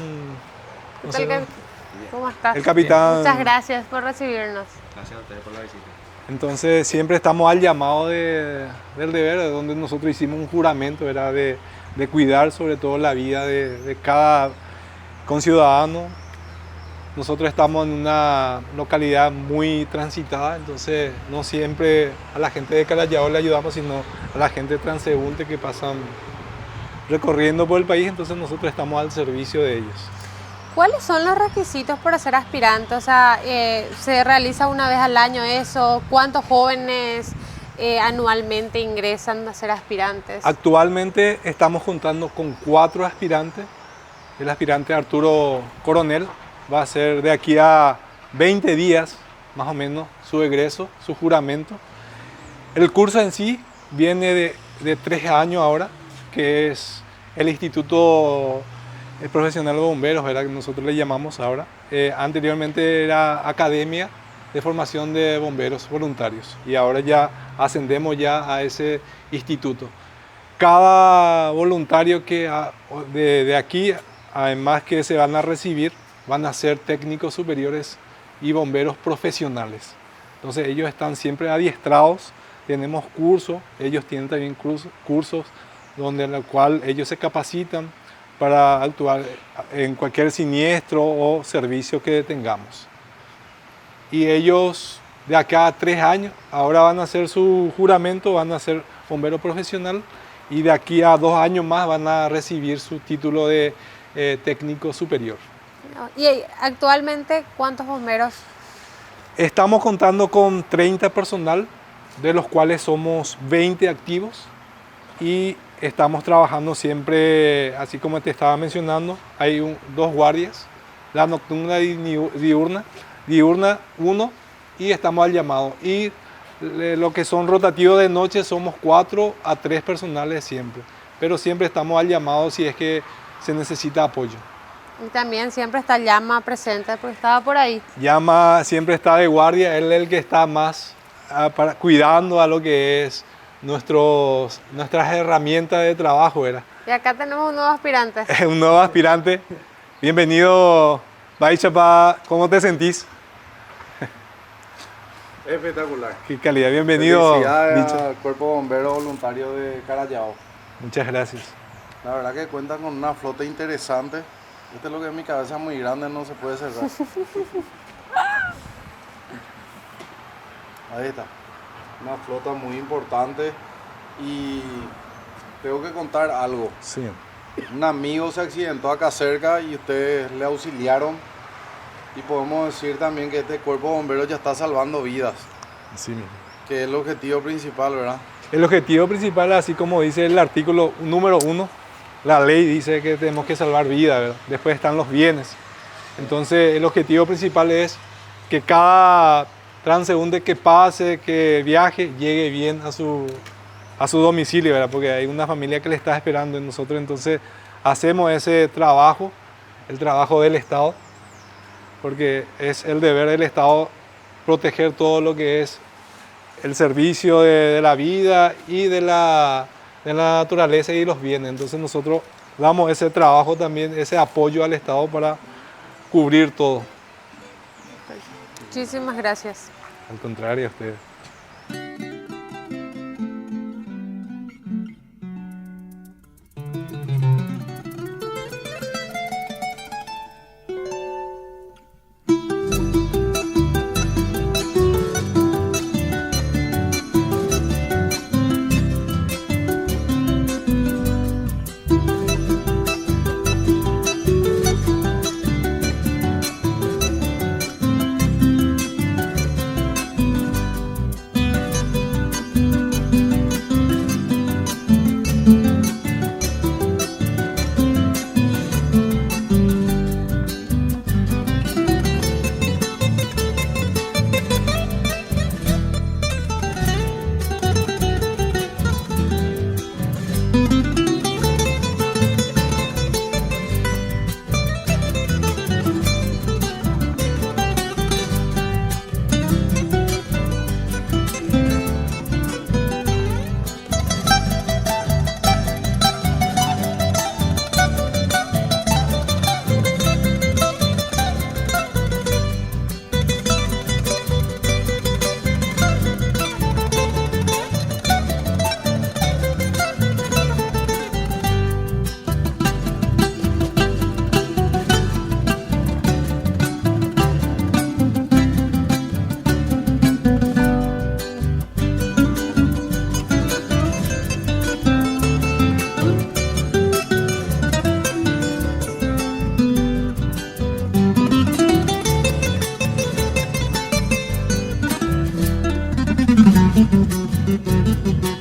¿Cómo estás? El capitán... Muchas gracias por recibirnos. Gracias a ustedes por la visita. Entonces siempre estamos al llamado del deber, de donde nosotros hicimos un juramento, ¿verdad? De cuidar sobre todo la vida de cada conciudadano. Nosotros estamos en una localidad muy transitada, entonces no siempre a la gente de Carallao le ayudamos, sino a la gente transeúnte que pasan recorriendo por el país, entonces nosotros estamos al servicio de ellos. ¿Cuáles son los requisitos para ser aspirante? O sea, ¿se realiza una vez al año eso? ¿Cuántos jóvenes anualmente ingresan a ser aspirantes? Actualmente estamos contando con 4 aspirantes. El aspirante Arturo Coronel va a ser de aquí a 20 días, más o menos, su egreso, su juramento. El curso en sí viene de 3 años ahora, que es el Instituto profesional de bomberos, ¿verdad? Que nosotros le llamamos ahora. Anteriormente era Academia de Formación de Bomberos Voluntarios y ahora ya ascendemos ya a ese instituto. Cada voluntario que de aquí, además que se van a recibir, van a ser técnicos superiores y bomberos profesionales. Entonces ellos están siempre adiestrados, tenemos cursos, ellos tienen también cursos donde en el cual ellos se capacitan para actuar en cualquier siniestro o servicio que tengamos. Y ellos de acá a 3 años, ahora van a hacer su juramento, van a ser bombero profesional y de aquí a 2 años más van a recibir su título de técnico superior. ¿Y actualmente cuántos bomberos? Estamos contando con 30 personal, de los cuales somos 20 activos y estamos trabajando siempre, así como te estaba mencionando, hay 2 guardias, la nocturna y diurna, diurna 1 y estamos al llamado. Y lo que son rotativos de noche somos 4 a 3 personales siempre, pero siempre estamos al llamado si es que se necesita apoyo. Y también siempre está Llama presente porque estaba por ahí. Llama siempre está de guardia, él es el que está más cuidando a lo que es nuestras herramientas de trabajo, ¿verdad? Y acá tenemos un nuevo aspirante. Un nuevo aspirante. Bienvenido, Baichapa. ¿Cómo te sentís? Espectacular. Qué calidad. Bienvenido. Felicidades al Cuerpo Bombero Voluntario de Carallao. Muchas gracias. La verdad que cuentan con una flota interesante. Este es lo que es mi cabeza muy grande, no se puede cerrar. Ahí está. Una flota muy importante y tengo que contar algo. Sí. Un amigo se accidentó acá cerca y ustedes le auxiliaron y podemos decir también que este cuerpo de bomberos ya está salvando vidas. Sí mismo. Que es el objetivo principal, ¿verdad? El objetivo principal, así como dice el artículo número 1, la ley dice que tenemos que salvar vidas, ¿verdad? Después están los bienes. Entonces el objetivo principal es que cada transeúnte que pase, que viaje, llegue bien a su domicilio, ¿verdad? Porque hay una familia que le está esperando en nosotros, entonces hacemos ese trabajo, el trabajo del Estado, porque es el deber del Estado proteger todo lo que es el servicio de la vida y de la naturaleza y los bienes. Entonces nosotros damos ese trabajo también, ese apoyo al Estado para cubrir todo. Muchísimas gracias. Al contrario, a ustedes. Thank you.